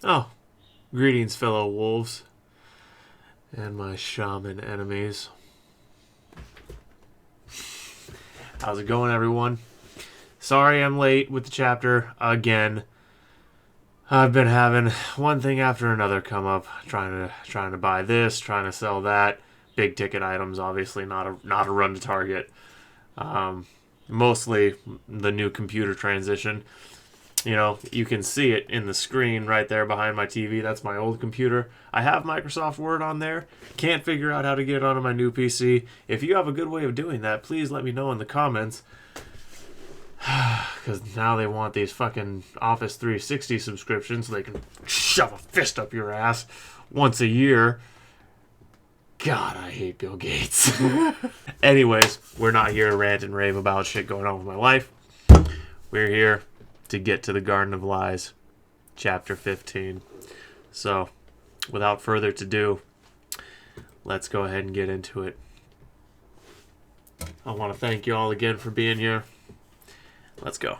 Oh, greetings, fellow wolves and my shaman enemies. How's it going, everyone? Sorry I'm late with the chapter again. I've been having one thing after another come up, trying to buy this, trying to sell that. Big ticket items, obviously not a run to Target. Mostly the new computer transition. You know, you can see it in the screen right there behind my TV. That's my old computer. I have Microsoft Word on there. Can't figure out how to get it onto my new PC. If you have a good way of doing that, please let me know in the comments. Because now they want these fucking Office 360 subscriptions so they can shove a fist up your ass once a year. God, I hate Bill Gates. Anyways, we're not here to rant and rave about shit going on with my life. We're here to get to the Garden of Lies, chapter 15. So, without further ado, let's go ahead and get into it. I want to thank you all again for being here. Let's go.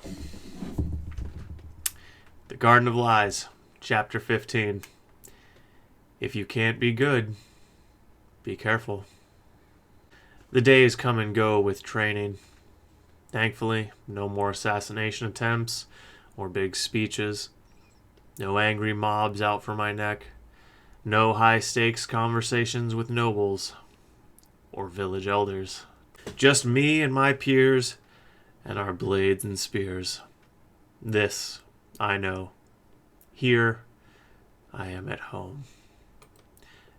The Garden of Lies, chapter 15. If you can't be good, be careful. The days come and go with training. Thankfully, no more assassination attempts or big speeches. No angry mobs out for my neck. No high-stakes conversations with nobles or village elders. Just me and my peers and our blades and spears. This, I know. Here, I am at home.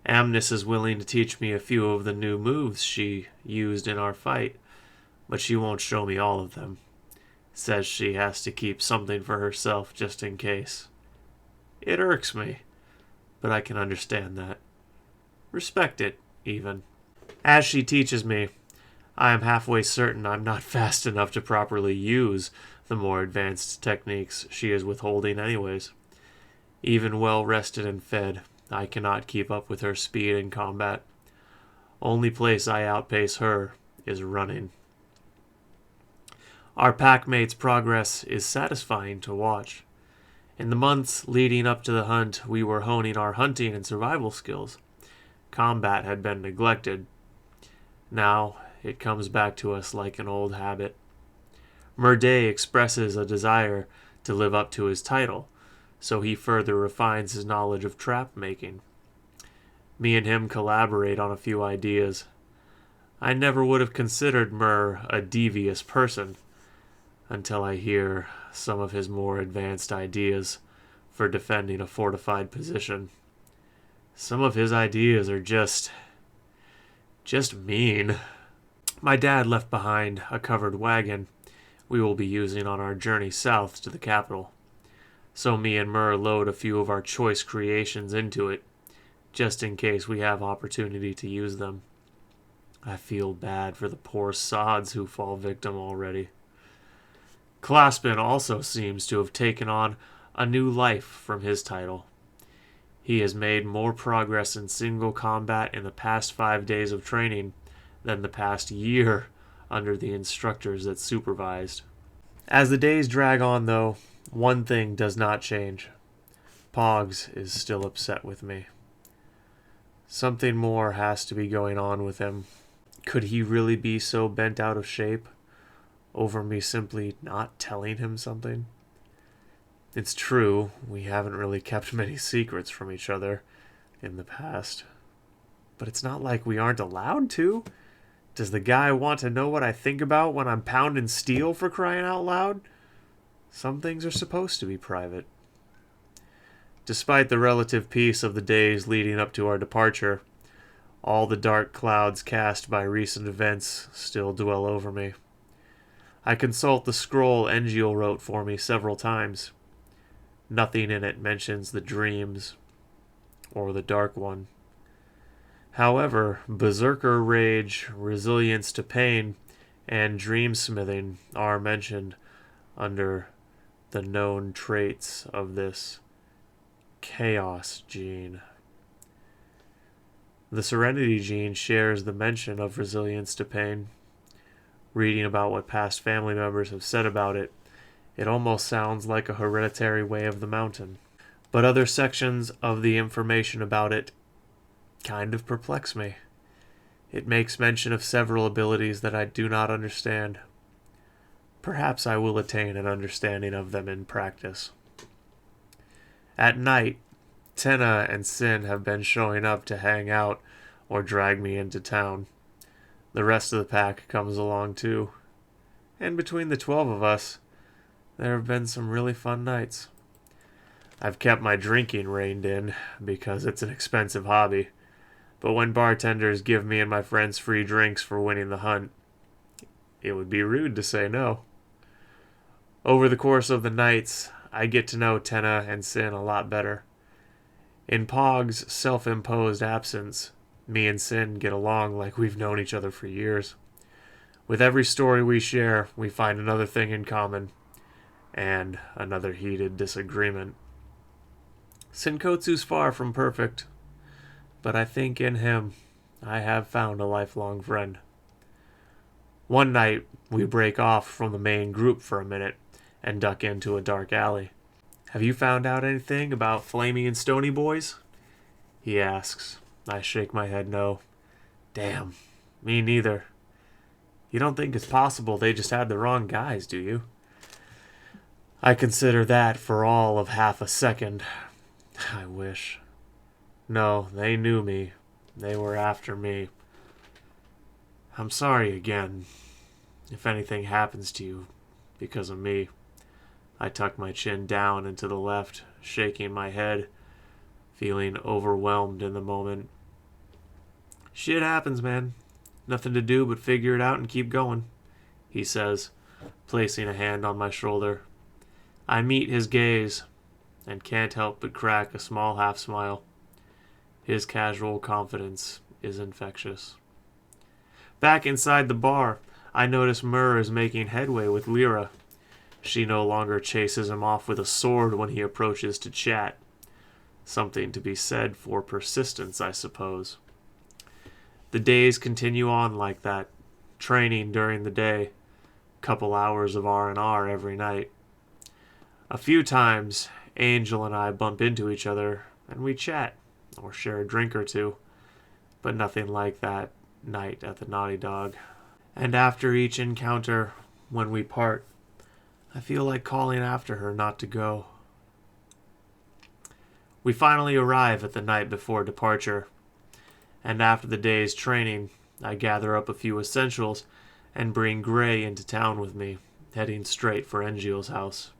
Amnis is willing to teach me a few of the new moves she used in our fight, but she won't show me all of them. Says she has to keep something for herself just in case. It irks me, but I can understand that. Respect it, even. As she teaches me, I am halfway certain I'm not fast enough to properly use the more advanced techniques she is withholding anyways. Even well rested and fed, I cannot keep up with her speed in combat. Only place I outpace her is running. Our packmates' progress is satisfying to watch. In the months leading up to the hunt, we were honing our hunting and survival skills. Combat had been neglected. Now, it comes back to us like an old habit. Murday expresses a desire to live up to his title, so he further refines his knowledge of trap making. Me and him collaborate on a few ideas. I never would have considered Mur a devious person until I hear some of his more advanced ideas for defending a fortified position. Some of his ideas are just mean. My dad left behind a covered wagon we will be using on our journey south to the capital. So me and Mur load a few of our choice creations into it, just in case we have opportunity to use them. I feel bad for the poor sods who fall victim already. Claspin also seems to have taken on a new life from his title. He has made more progress in single combat in the past 5 days of training than the past year under the instructors that supervised. As the days drag on, though, one thing does not change. Pogs is still upset with me. Something more has to be going on with him. Could he really be so bent out of shape over me simply not telling him something? It's true, we haven't really kept many secrets from each other in the past. But it's not like we aren't allowed to. Does the guy want to know what I think about when I'm pounding steel, for crying out loud? Some things are supposed to be private. Despite the relative peace of the days leading up to our departure, all the dark clouds cast by recent events still dwell over me. I consult the scroll Engiel wrote for me several times. Nothing in it mentions the dreams or the Dark One. However, berserker rage, resilience to pain, and dream-smithing are mentioned under the known traits of this chaos gene. The serenity gene shares the mention of resilience to pain. Reading about what past family members have said about it, it almost sounds like a hereditary way of the mountain. but other sections of the information about it kind of perplex me. It makes mention of several abilities that I do not understand. Perhaps I will attain an understanding of them in practice. At night, Tenna and Sin have been showing up to hang out or drag me into town. The rest of the pack comes along too. And between the 12 of us, there have been some really fun nights. I've kept my drinking reined in because it's an expensive hobby. But when bartenders give me and my friends free drinks for winning the hunt, it would be rude to say no. Over the course of the nights, I get to know Tenna and Sin a lot better. In Pogs' self-imposed absence, me and Sin get along like we've known each other for years. With every story we share, we find another thing in common, and another heated disagreement. Senkotsu's far from perfect, but I think in him I have found a lifelong friend. One night, we break off from the main group for a minute and duck into a dark alley. "Have you found out anything about Flamey and Stony boys?" he asks. I shake my head no. "Damn, me neither. You don't think it's possible they just had the wrong guys, do you?" I consider that for all of half a second. I wish. No, they knew me. They were after me. "I'm sorry again. If anything happens to you because of me." I tuck my chin down and to the left, shaking my head, feeling overwhelmed in the moment. "Shit happens, man. Nothing to do but figure it out and keep going," he says, placing a hand on my shoulder. I meet his gaze and can't help but crack a small half smile. His casual confidence is infectious. Back inside the bar, I notice Murr is making headway with Lyra. She no longer chases him off with a sword when he approaches to chat. Something to be said for persistence, I suppose. The days continue on like that, training during the day, couple hours of R&R every night. A few times, Angel and I bump into each other, and we chat, or share a drink or two, but nothing like that night at the Naughty Dog. And after each encounter, when we part, I feel like calling after her not to go. We finally arrive at the night before departure, and after the day's training, I gather up a few essentials and bring Gray into town with me, heading straight for Engiel's house.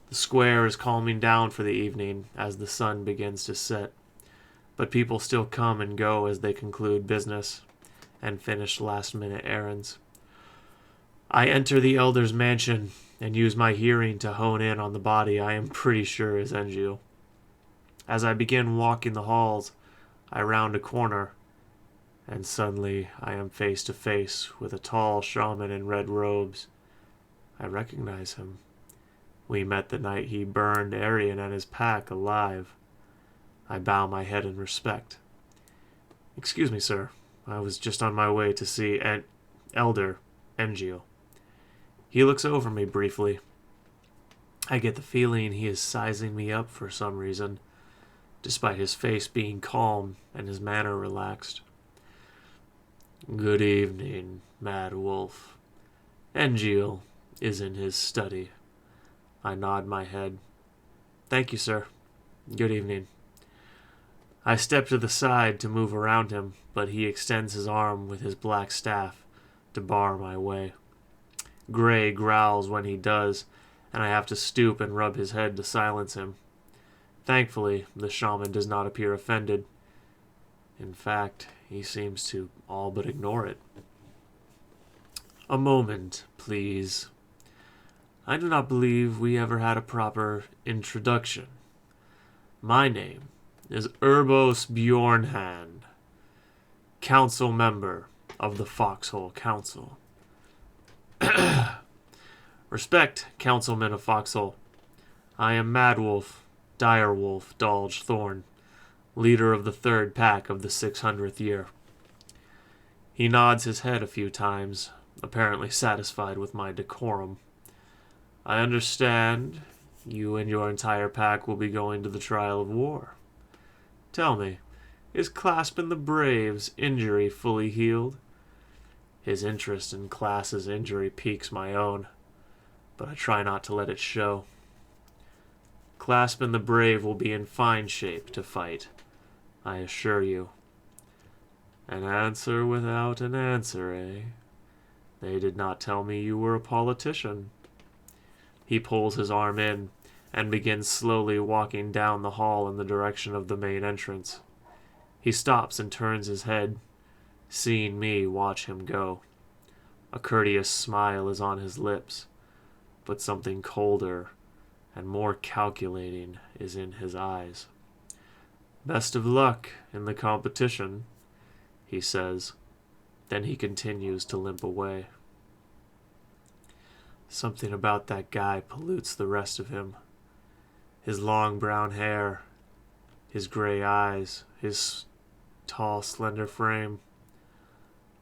The square is calming down for the evening as the sun begins to set, but people still come and go as they conclude business and finish last-minute errands. I enter the Elder's mansion and use my hearing to hone in on the body I am pretty sure is Engiel. As I begin walking the halls, I round a corner, and suddenly I am face to face with a tall shaman in red robes. I recognize him. We met the night he burned Arian and his pack alive. I bow my head in respect. "Excuse me, sir. I was just on my way to see Elder Engiel." He looks over me briefly. I get the feeling he is sizing me up for some reason, despite his face being calm and his manner relaxed. "Good evening, Mad Wolf. Engiel is in his study." I nod my head. "Thank you, sir. Good evening." I step to the side to move around him, but he extends his arm with his black staff to bar my way. Gray growls when he does, and I have to stoop and rub his head to silence him. Thankfully, the shaman does not appear offended. In fact, he seems to all but ignore it. "A moment, please. I do not believe we ever had a proper introduction. My name is Urbos Bjornhand, council member of the Foxhole Council." "Respect, councilman of Foxhole. I am Mad Wolf, Direwolf Dalj Thorn, leader of the third pack of the 600th year." He nods his head a few times, apparently satisfied with my decorum. "I understand You and your entire pack will be going to the trial of war. Tell me, is Claspin the Brave's injury fully healed? His interest in Class's injury piques my own, but I try not to let it show. Claspin the Brave will be in fine shape to fight, I assure you. An answer without an answer, eh? They did not tell me you were a politician. He pulls his arm in and begins slowly walking down the hall in the direction of the main entrance. He stops and turns his head, seeing me watch him go. A courteous smile is on his lips, but something colder and more calculating is in his eyes. Best of luck in the competition, he says. Then he continues to limp away. Something about that guy pollutes the rest of him. His long brown hair, his gray eyes, his tall, slender frame.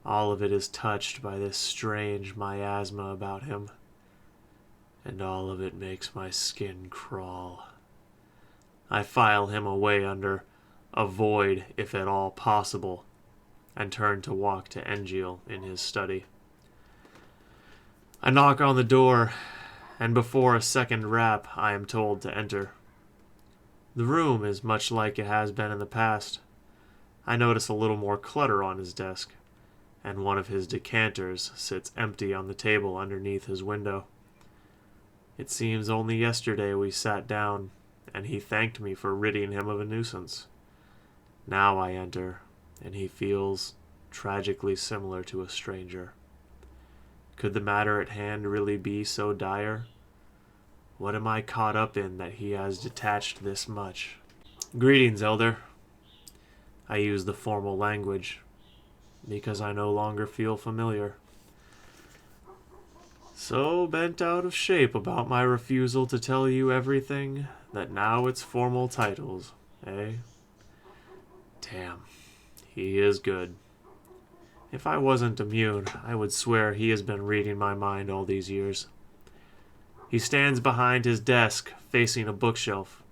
All of it is touched by this strange miasma about him, and all of it makes my skin crawl. I file him away under avoid if at all possible, and turn to walk to Engiel in his study. I knock on the door, and before a second rap, I am told to enter. The room is much like it has been in the past. I notice a little more clutter on his desk, and one of his decanters sits empty on the table underneath his window. It seems only yesterday we sat down, and he thanked me for ridding him of a nuisance. Now I enter, and he feels tragically similar to a stranger. Could the matter at hand really be so dire? What am I caught up in that he has detached this much? Greetings, Elder. I use the formal language, because I no longer feel familiar. So bent out of shape about my refusal to tell you everything that now it's formal titles, eh? Damn, he is good. If I wasn't immune, I would swear he has been reading my mind all these years. He stands behind his desk, facing a bookshelf.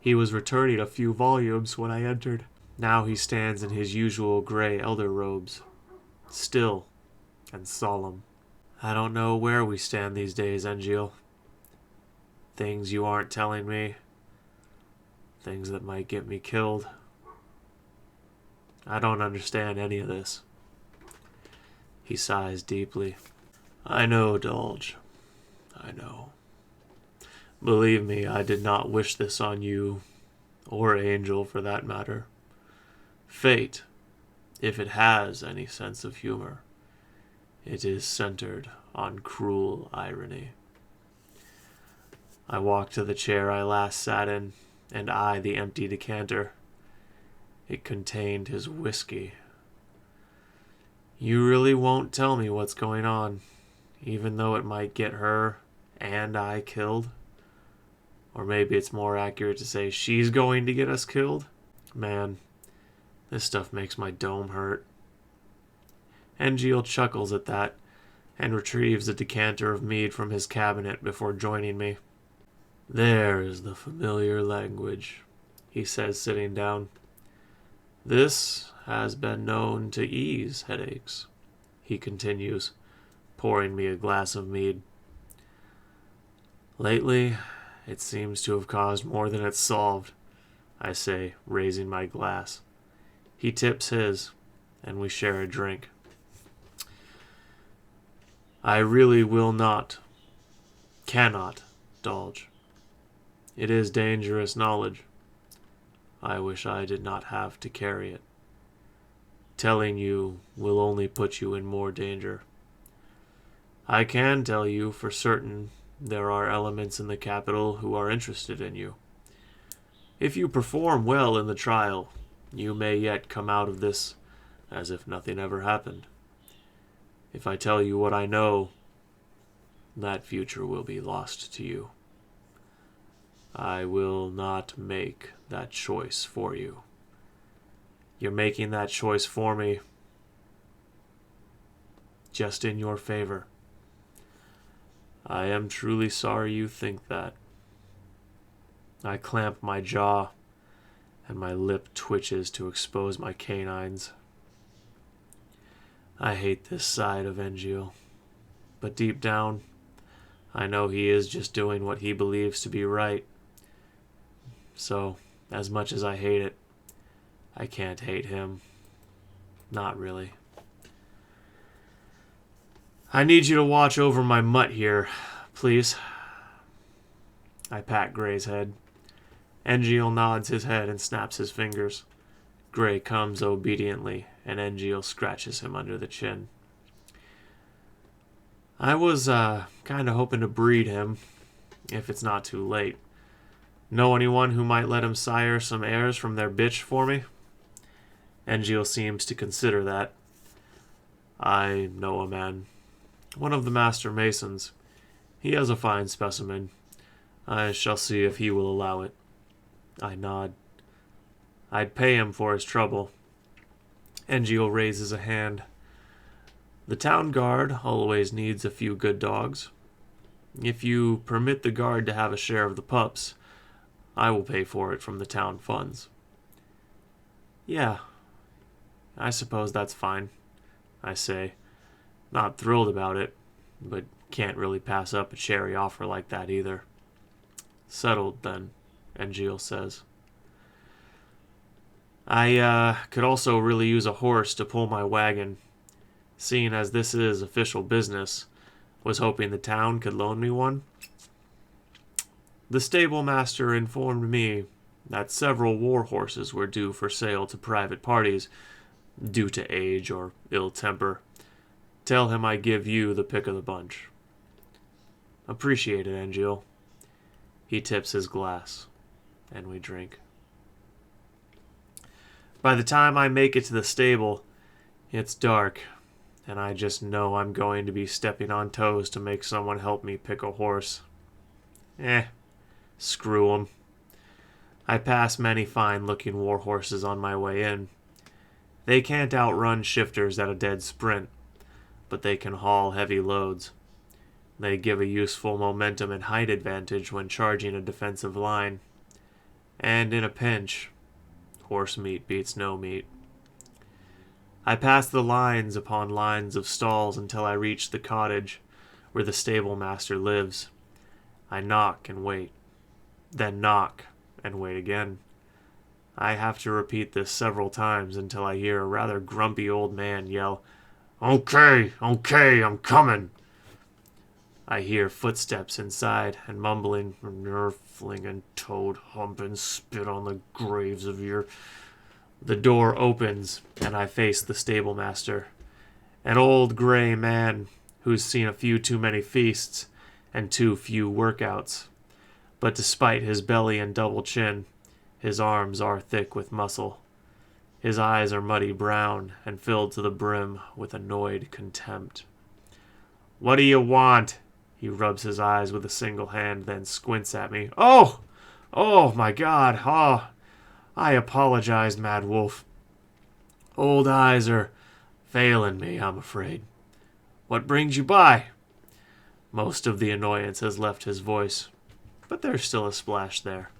He was returning a few volumes when I entered. Now he stands in his usual gray elder robes, still and solemn. I don't know where we stand these days, Engiel. Things you aren't telling me. Things that might get me killed. I don't understand any of this. He sighs deeply. I know, Dalj. I know. Believe me, I did not wish this on you, or Angel for that matter. Fate, if it has any sense of humor, it is centered on cruel irony. I walk to the chair I last sat in, and eye the empty decanter. It contained his whiskey. You really won't tell me what's going on, even though it might get her and I killed? Or maybe it's more accurate to say she's going to get us killed? Man, this stuff makes my dome hurt. Engiel chuckles at that and retrieves a decanter of mead from his cabinet before joining me. There is the familiar language, he says, sitting down. This has been known to ease headaches, he continues, pouring me a glass of mead. Lately, it seems to have caused more than it's solved, I say, raising my glass. He tips his, and we share a drink. I really will not, cannot, Dalj. It is dangerous knowledge. I wish I did not have to carry it. Telling you will only put you in more danger. I can tell you for certain there are elements in the capital who are interested in you. If you perform well in the trial, you may yet come out of this as if nothing ever happened. If I tell you what I know, that future will be lost to you. I will not make that choice for you. You're making that choice for me, just in your favor. I am truly sorry you think that. I clamp my jaw, and my lip twitches to expose my canines. I hate this side of Engil, but deep down, I know he is just doing what he believes to be right. So, as much as I hate it, I can't hate him. Not really. I need you to watch over my mutt here, please. I pat Gray's head. Engil nods his head and snaps his fingers. Gray comes obediently, and Engil scratches him under the chin. I was kind of hoping to breed him, if it's not too late. Know anyone who might let him sire some heirs from their bitch for me? Engil seems to consider that. I know a man. One of the master masons. He has a fine specimen. I shall see if he will allow it. I nod. I'd pay him for his trouble. Engil raises a hand. The town guard always needs a few good dogs. If you permit the guard to have a share of the pups, I will pay for it from the town funds. Yeah, I suppose that's fine, I say. Not thrilled about it, but can't really pass up a cherry offer like that either. Settled, then, Engil says. I could also really use a horse to pull my wagon. Seeing as this is official business, was hoping the town could loan me one. The stable master informed me that several war horses were due for sale to private parties due to age or ill temper. Tell him I give you the pick of the bunch. Appreciate it, Engil. He tips his glass, and we drink. By the time I make it to the stable, it's dark, and I just know I'm going to be stepping on toes to make someone help me pick a horse. Screw 'em. I pass many fine-looking war horses on my way in. They can't outrun shifters at a dead sprint, but they can haul heavy loads. They give a useful momentum and height advantage when charging a defensive line. And in a pinch, horse meat beats no meat. I pass the lines upon lines of stalls until I reach the cottage where the stable master lives. I knock and wait, then knock and wait again. I have to repeat this several times until I hear a rather grumpy old man yell, Okay, I'm coming. I hear footsteps inside and mumbling, nerve-flinging, toad-humping spit on the graves of your... The door opens, and I face the stable master, an old gray man who's seen a few too many feasts and too few workouts. But despite his belly and double chin, his arms are thick with muscle. His eyes are muddy brown and filled to the brim with annoyed contempt. What do you want? He rubs his eyes with a single hand, then squints at me. Oh, my God. I apologize, Mad Wolf. Old eyes are failing me, I'm afraid. What brings you by? Most of the annoyance has left his voice, but there's still a splash there.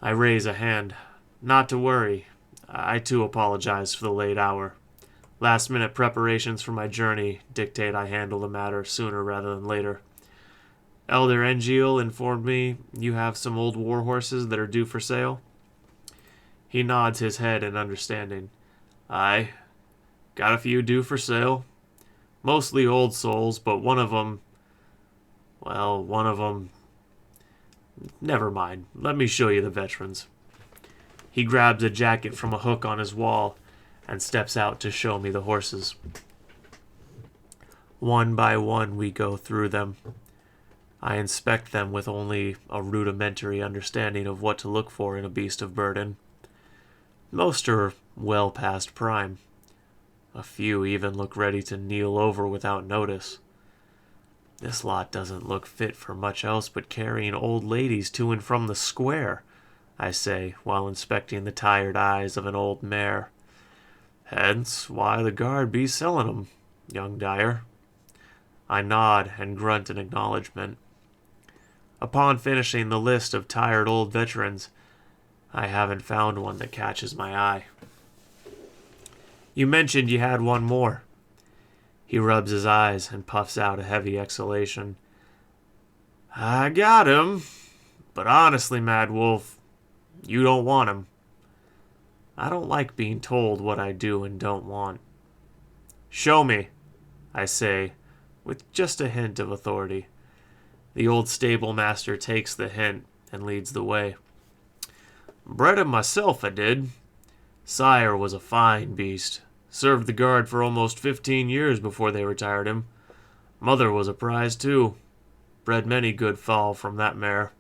I raise a hand. Not to worry. I too apologize for the late hour. Last-minute preparations for my journey dictate I handle the matter sooner rather than later. Elder Engil informed me you have some old war horses that are due for sale. He nods his head in understanding. Aye, got a few due for sale. Mostly old souls, but one of them... Never mind, let me show you the veterans. He grabs a jacket from a hook on his wall and steps out to show me the horses. One by one we go through them. I inspect them with only a rudimentary understanding of what to look for in a beast of burden. Most are well past prime. A few even look ready to kneel over without notice. This lot doesn't look fit for much else but carrying old ladies to and from the square, I say, while inspecting the tired eyes of an old mare. Hence why the guard be selling 'em, young Dyer. I nod and grunt in acknowledgement. Upon finishing the list of tired old veterans, I haven't found one that catches my eye. You mentioned you had one more. He rubs his eyes and puffs out a heavy exhalation. I got him, but honestly, Mad Wolf, you don't want him. I don't like being told what I do and don't want. Show me, I say, with just a hint of authority. The old stable master takes the hint and leads the way. Bred him myself, I did. Sire was a fine beast. Served the guard for almost 15 years before they retired him. Mother was a prize, too. Bred many good fowl from that mare.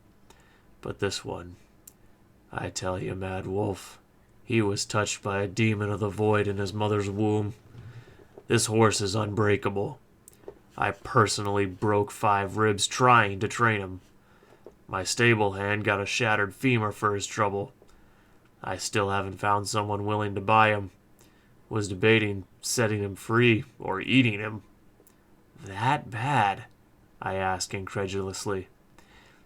But this one, I tell you, Mad Wolf, he was touched by a demon of the void in his mother's womb. This horse is unbreakable. I personally broke 5 ribs trying to train him. My stable hand got a shattered femur for his trouble. I still haven't found someone willing to buy him. Was debating setting him free or eating him. That bad? I ask incredulously.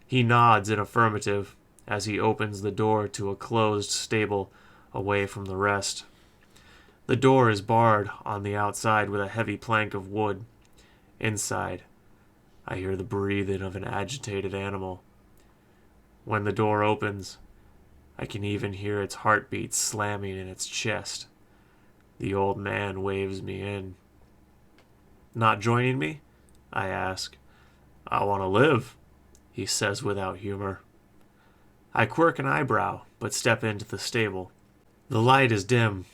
He nods in affirmative as he opens the door to a closed stable away from the rest. The door is barred on the outside with a heavy plank of wood. Inside, I hear the breathing of an agitated animal. When the door opens, I can even hear its heartbeat slamming in its chest. The old man waves me in. Not joining me? I ask. I want to live, he says without humor. I quirk an eyebrow, but step into the stable. The light is dim,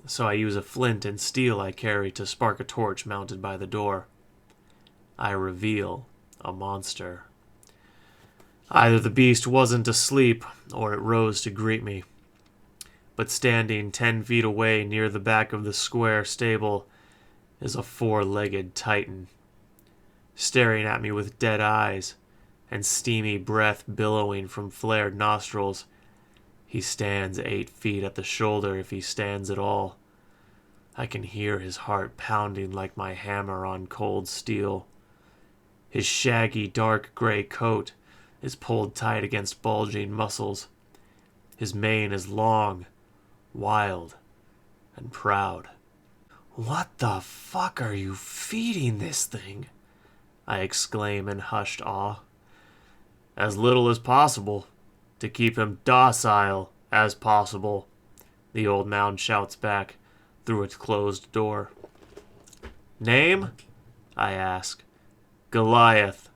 so I use a flint and steel I carry to spark a torch mounted by the door. I reveal a monster. Either the beast wasn't asleep, or it rose to greet me. But standing 10 feet away near the back of the square stable is a 4-legged titan. Staring at me with dead eyes and steamy breath billowing from flared nostrils, he stands 8 feet at the shoulder if he stands at all. I can hear his heart pounding like my hammer on cold steel. His shaggy dark gray coat is pulled tight against bulging muscles. His mane is long, wild, and proud. What the fuck are you feeding this thing? I exclaim in hushed awe. As little as possible, to keep him docile as possible, the old man shouts back through its closed door. Name? I ask. Goliath.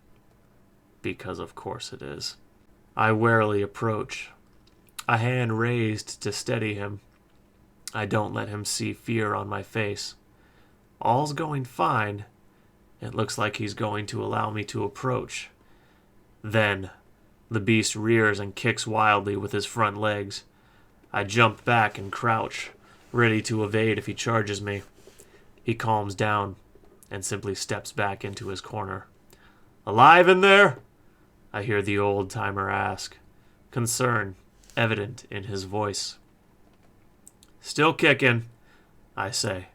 Because of course it is. I warily approach, a hand raised to steady him. I don't let him see fear on my face. All's going fine. It looks like he's going to allow me to approach. Then, the beast rears and kicks wildly with his front legs. I jump back and crouch, ready to evade if he charges me. He calms down and simply steps back into his corner. Alive in there? I hear the old-timer ask, concern evident in his voice. Still kicking, I say.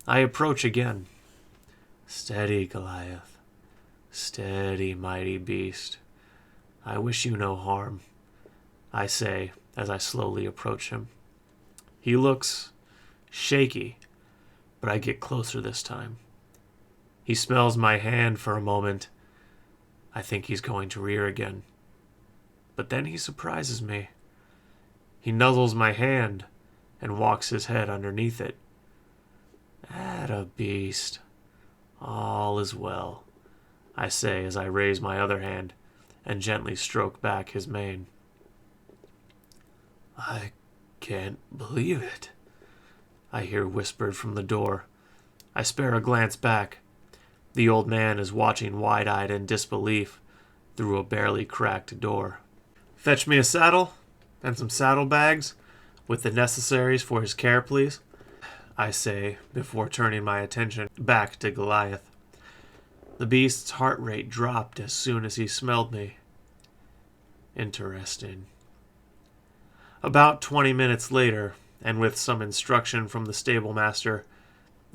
I approach again. Steady, Goliath. Steady, mighty beast. I wish you no harm, I say as I slowly approach him. He looks shaky, but I get closer this time. He smells my hand for a moment. I think he's going to rear again. But then he surprises me. He nuzzles my hand and walks his head underneath it. Atta beast. All is well, I say as I raise my other hand and gently stroke back his mane. I can't believe it, I hear whispered from the door. I spare a glance back. The old man is watching wide-eyed in disbelief through a barely cracked door. Fetch me a saddle and some saddlebags with the necessaries for his care, please, I say before turning my attention back to Goliath. The beast's heart rate dropped as soon as he smelled me. Interesting. About 20 minutes later, and with some instruction from the stable master,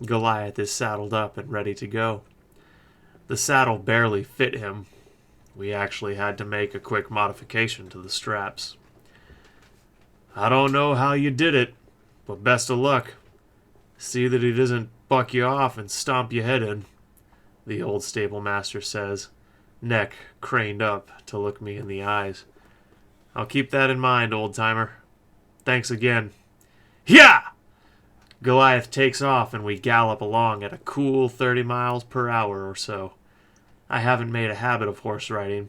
Goliath is saddled up and ready to go. The saddle barely fit him. We actually had to make a quick modification to the straps. I don't know how you did it, but best of luck. See that he doesn't buck you off and stomp your head in, the old stable master says, neck craned up to look me in the eyes. I'll keep that in mind, old-timer. Thanks again. Yeah! Goliath takes off and we gallop along at a cool 30 miles per hour or so. I haven't made a habit of horse riding,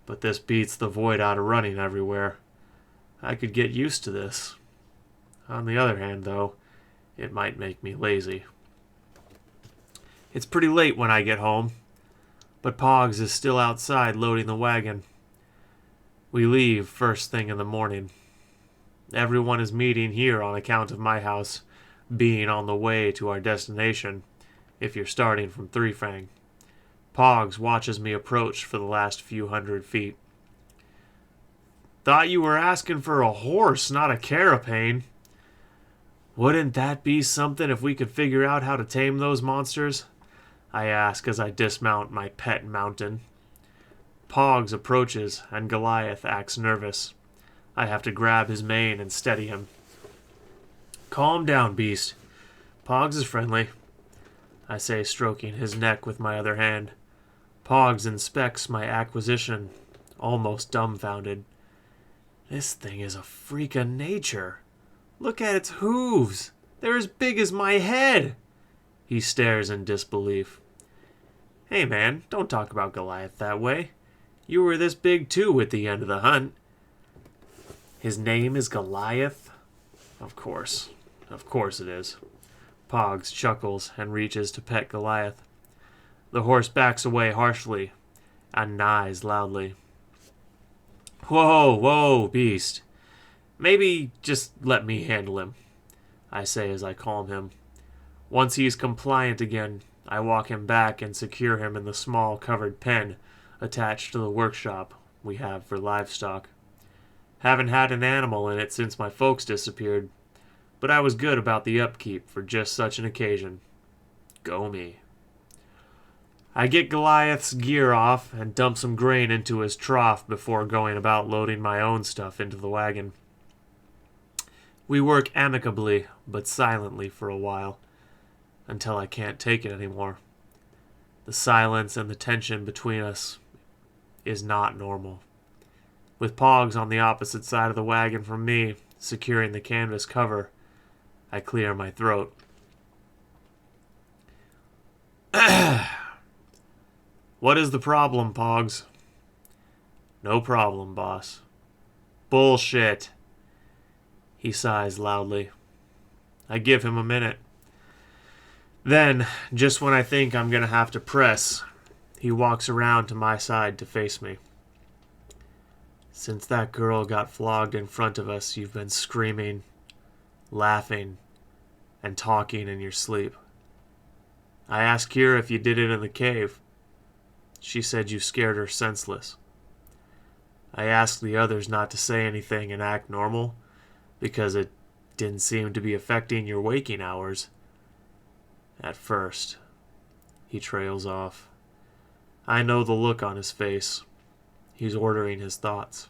but this beats the void out of running everywhere. I could get used to this. On the other hand, though, it might make me lazy. It's pretty late when I get home, but Pogs is still outside loading the wagon. We leave first thing in the morning. Everyone is meeting here on account of my house being on the way to our destination if you're starting from Three Fang. Pogs watches me approach for the last few hundred feet. Thought you were asking for a horse, not a carapace. Wouldn't that be something if we could figure out how to tame those monsters? I ask as I dismount my pet mountain. Pogs approaches and Goliath acts nervous. I have to grab his mane and steady him. Calm down, beast. Pogs is friendly, I say, stroking his neck with my other hand. Pogs inspects my acquisition, almost dumbfounded. This thing is a freak of nature. Look at its hooves. They're as big as my head. He stares in disbelief. Hey man, don't talk about Goliath that way. You were this big too at the end of the hunt. His name is Goliath? Of course it is. Pogs chuckles and reaches to pet Goliath. The horse backs away harshly and neighs loudly. Whoa, beast. Maybe just let me handle him, I say as I calm him. Once he's compliant again, I walk him back and secure him in the small covered pen attached to the workshop we have for livestock. Haven't had an animal in it since my folks disappeared, but I was good about the upkeep for just such an occasion. Go me. I get Goliath's gear off and dump some grain into his trough before going about loading my own stuff into the wagon. We work amicably, but silently for a while, until I can't take it anymore. The silence and the tension between us is not normal. With Pogs on the opposite side of the wagon from me, securing the canvas cover, I clear my throat. What is the problem, Pogs? No problem, boss. Bullshit. He sighs loudly. I give him a minute. Then, just when I think I'm going to have to press, he walks around to my side to face me. Since that girl got flogged in front of us, you've been screaming, laughing, and talking in your sleep. I asked Kira if you did it in the cave. She said you scared her senseless. I asked the others not to say anything and act normal, because it didn't seem to be affecting your waking hours. At first. He trails off. I know the look on his face. He's ordering his thoughts.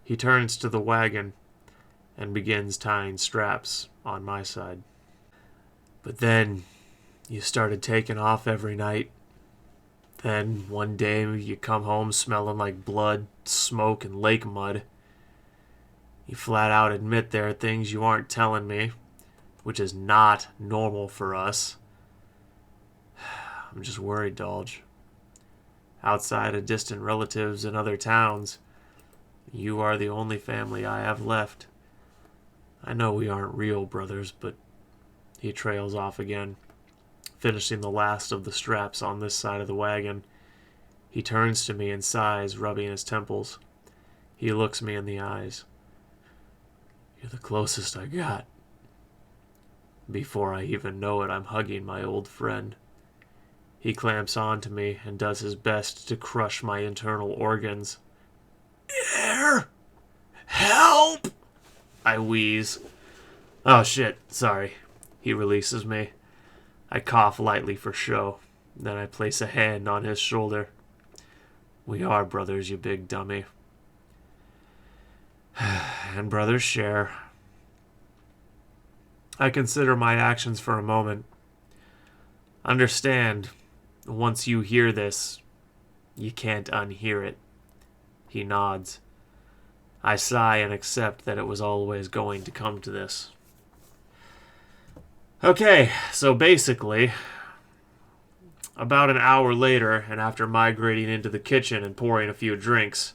He turns to the wagon and begins tying straps on my side. But then you started taking off every night. Then one day you come home smelling like blood, smoke, and lake mud. You flat out admit there are things you aren't telling me, which is not normal for us. I'm just worried, Dalj. Outside of distant relatives in other towns, you are the only family I have left. I know we aren't real brothers, but he trails off again, finishing the last of the straps on this side of the wagon. He turns to me and sighs, rubbing his temples. He looks me in the eyes. You're the closest I got. Before I even know it, I'm hugging my old friend. He clamps onto me and does his best to crush my internal organs. Air! Help! I wheeze. Oh shit, sorry. He releases me. I cough lightly for show. Then I place a hand on his shoulder. We are brothers, you big dummy. And brothers share. I consider my actions for a moment. Understand, once you hear this, you can't unhear it. He nods. I sigh and accept that it was always going to come to this. Okay, so basically, about an hour later, and after migrating into the kitchen and pouring a few drinks,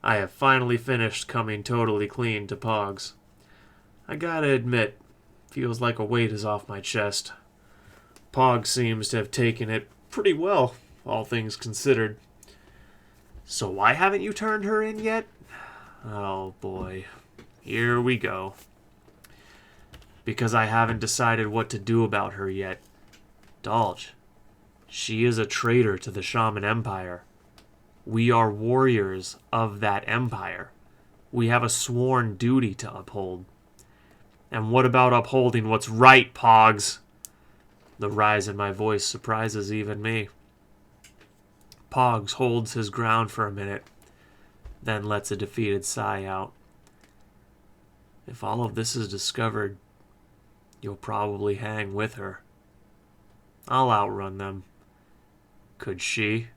I have finally finished coming totally clean to Pogs. I gotta admit, feels like a weight is off my chest. Pogs seems to have taken it pretty well, all things considered. So why haven't you turned her in yet? Oh boy, here we go. Because I haven't decided what to do about her yet. Dalj, she is a traitor to the Shaman Empire. We are warriors of that empire. We have a sworn duty to uphold. And what about upholding what's right, Pogs? The rise in my voice surprises even me. Pogs holds his ground for a minute, then lets a defeated sigh out. If all of this is discovered, you'll probably hang with her. I'll outrun them. Could she?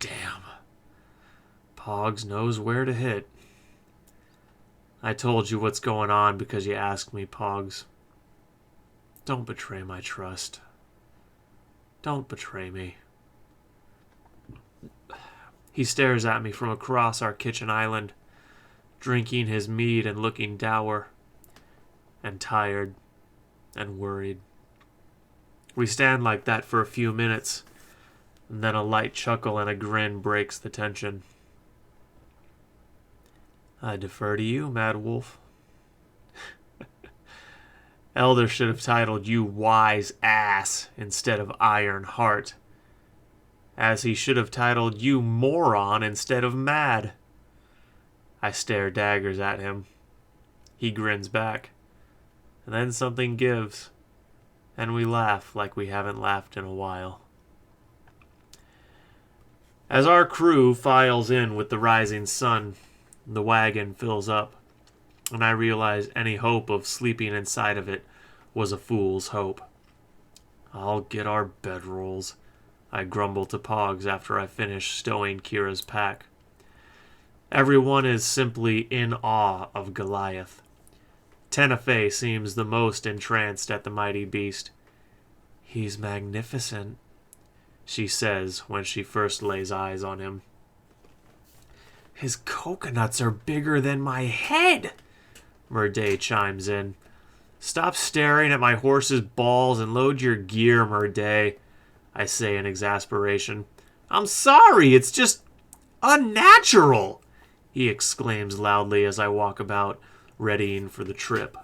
Damn. Pogs knows where to hit. I told you what's going on because you asked me, Pogs. Don't betray my trust. Don't betray me. He stares at me from across our kitchen island, drinking his mead and looking dour, and tired, and worried. We stand like that for a few minutes, and then a light chuckle and a grin breaks the tension. I defer to you, Mad Wolf. Elder should have titled you Wise Ass instead of Iron Heart, as he should have titled you Moron instead of Mad. I stare daggers at him. He grins back, and then something gives, and we laugh like we haven't laughed in a while. As our crew files in with the rising sun, the wagon fills up, and I realize any hope of sleeping inside of it was a fool's hope. I'll get our bedrolls, I grumble to Pogs after I finish stowing Kira's pack. Everyone is simply in awe of Goliath. Tenefe seems the most entranced at the mighty beast. He's magnificent, she says when she first lays eyes on him. His coconuts are bigger than my head, Murday chimes in. Stop staring at my horse's balls and load your gear, Murday, I say in exasperation. I'm sorry, it's just unnatural, he exclaims loudly as I walk about, readying for the trip.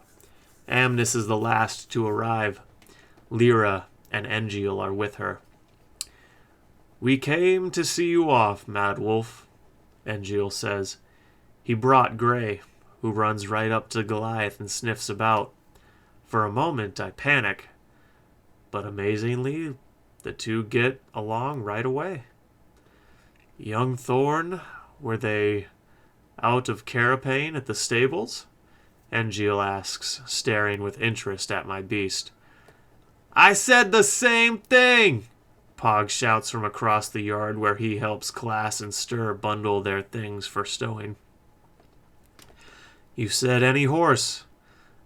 Amnis is the last to arrive. Lyra and Engiel are with her. We came to see you off, Mad Wolf, Engiel says. He brought Grey, who runs right up to Goliath and sniffs about. For a moment, I panic, but amazingly, the two get along right away. Young Thorn, were they out of Carapain at the stables? Engiel asks, staring with interest at my beast. I said the same thing! Pog shouts from across the yard where he helps Class and Stir bundle their things for stowing. You said any horse.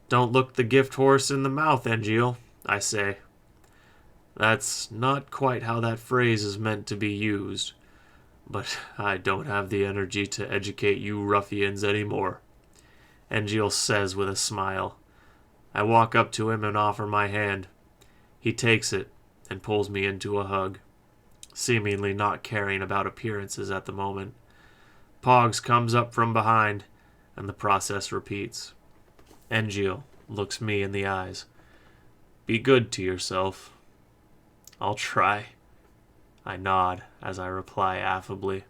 Don't look the gift horse in the mouth, Engiel, I say. That's not quite how that phrase is meant to be used, but I don't have the energy to educate you ruffians anymore, Engiel says with a smile. I walk up to him and offer my hand. He takes it and pulls me into a hug, seemingly not caring about appearances at the moment. Pogs comes up from behind, and the process repeats. Engiel looks me in the eyes. Be good to yourself. I'll try. I nod as I reply affably.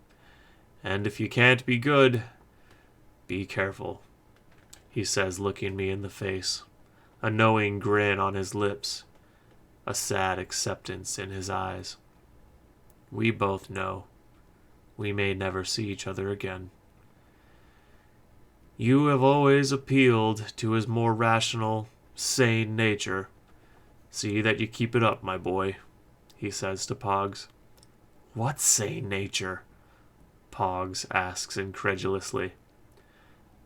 And if you can't be good, be careful, he says, looking me in the face, a knowing grin on his lips, a sad acceptance in his eyes. We both know. we may never see each other again. You have always appealed to his more rational, sane nature. See that you keep it up, my boy, he says to Pogs. What sane nature? Pogs asks incredulously.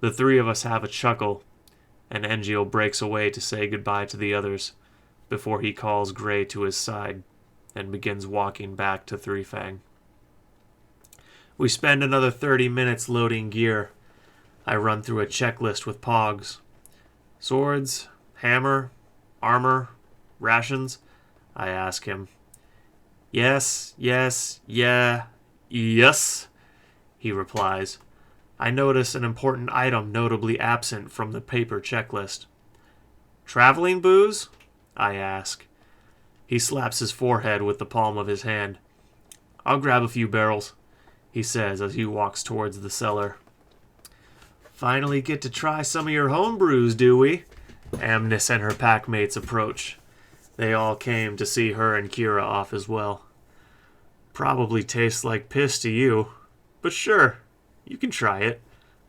The three of us have a chuckle, and Engil breaks away to say goodbye to the others before he calls Gray to his side and begins walking back to Three Fang. We spend another 30 minutes loading gear. I run through a checklist with Pogs. Swords, hammer, armor, rations? I ask him. Yes, yes, yeah, yes, he replies. I notice an important item notably absent from the paper checklist. Traveling booze? I ask. He slaps his forehead with the palm of his hand. I'll grab a few barrels, he says as he walks towards the cellar. Finally get to try some of your home brews, do we? Amnes and her packmates approach. They all came to see her and Kira off as well. Probably tastes like piss to you, but sure, you can try it,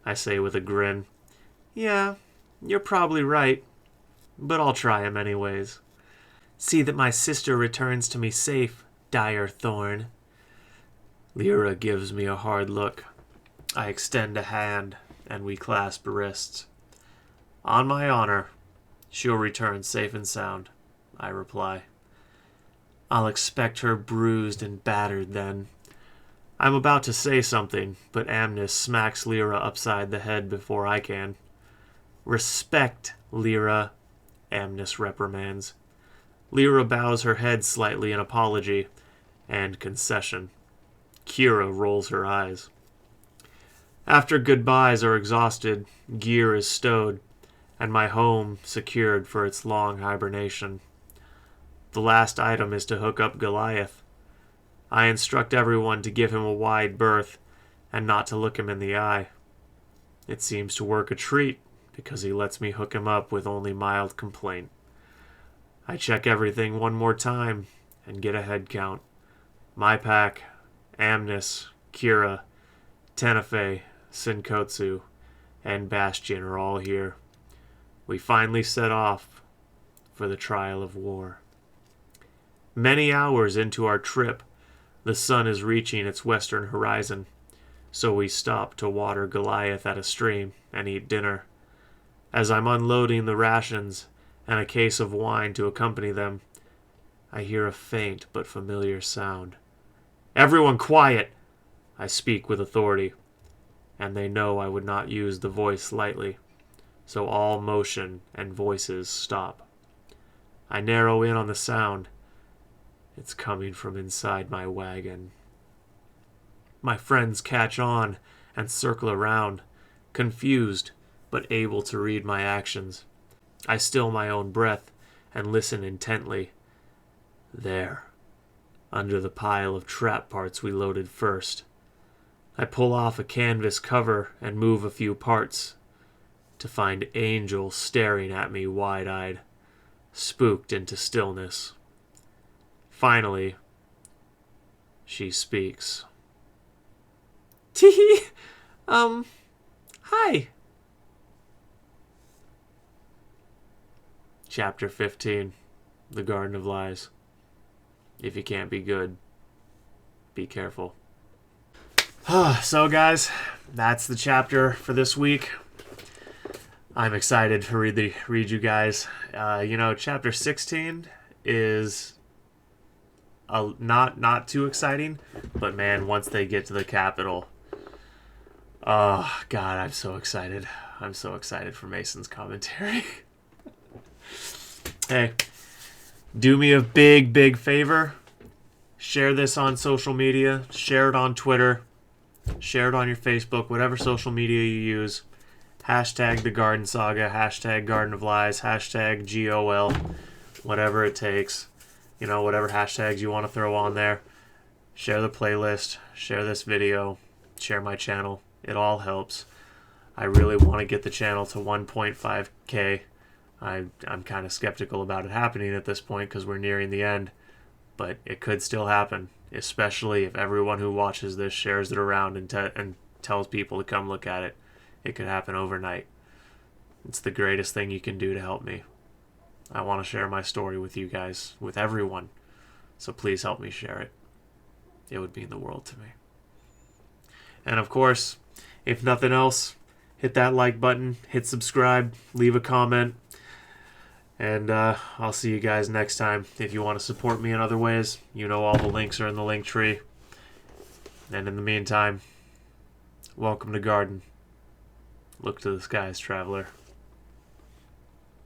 I say with a grin. Yeah, you're probably right, but I'll try 'em anyways. See that my sister returns to me safe, Dire Thorn. Lyra gives me a hard look. I extend a hand, and we clasp wrists. On my honor, she'll return safe and sound, I reply. I'll expect her bruised and battered then. I'm about to say something, but Amnes smacks Lyra upside the head before I can. Respect, Lyra, Amnes reprimands. Lyra bows her head slightly in apology and concession. Kira rolls her eyes. After goodbyes are exhausted, gear is stowed, and my home secured for its long hibernation. The last item is to hook up Goliath. I instruct everyone to give him a wide berth and not to look him in the eye. It seems to work a treat because he lets me hook him up with only mild complaint. I check everything one more time and get a head count. My pack, Amnes, Kira, Tenefe, Sinkotsu, and Bastion are all here. We finally set off for the trial of war. Many hours into our trip, the sun is reaching its western horizon, so we stop to water Goliath at a stream and eat dinner. As I'm unloading the rations and a case of wine to accompany them, I hear a faint but familiar sound. Everyone quiet! I speak with authority, and they know I would not use the voice lightly, so all motion and voices stop. I narrow in on the sound. It's coming from inside my wagon. My friends catch on and circle around, confused but able to read my actions. I still my own breath and listen intently. There, under the pile of trap parts we loaded first. I pull off a canvas cover and move a few parts to find Angel staring at me wide-eyed, spooked into stillness. Finally, she speaks. Tee-hee! Hi! Chapter 15, The Garden of Lies. If you can't be good, be careful. So guys, that's the chapter for this week. I'm excited to read you guys. Chapter 16 is not too exciting, but man, once they get to the capital, oh god, I'm so excited. I'm so excited for Mason's commentary. Hey, do me a big favor. Share this on social media. Share it on Twitter. Share it on your Facebook, whatever social media you use. Hashtag The Garden Saga, hashtag Garden of Lies, hashtag GOL, whatever it takes. Whatever hashtags you want to throw on there. Share the playlist, share this video, share my channel. It all helps. I really want to get the channel to 1.5K. I'm kind of skeptical about it happening at this point because we're nearing the end, but it could still happen. especially if everyone who watches this shares it around and tells people to come look at it. It could happen overnight. It's the greatest thing you can do to help me. I want to share my story with you guys, with everyone. So please help me share it. It would mean the world to me. And of course, if nothing else, hit that like button, hit subscribe, leave a comment, and I'll see you guys next time. If you want to support me in other ways, you know all the links are in the link tree. And in the meantime, welcome to Garden. Look to the skies, traveler.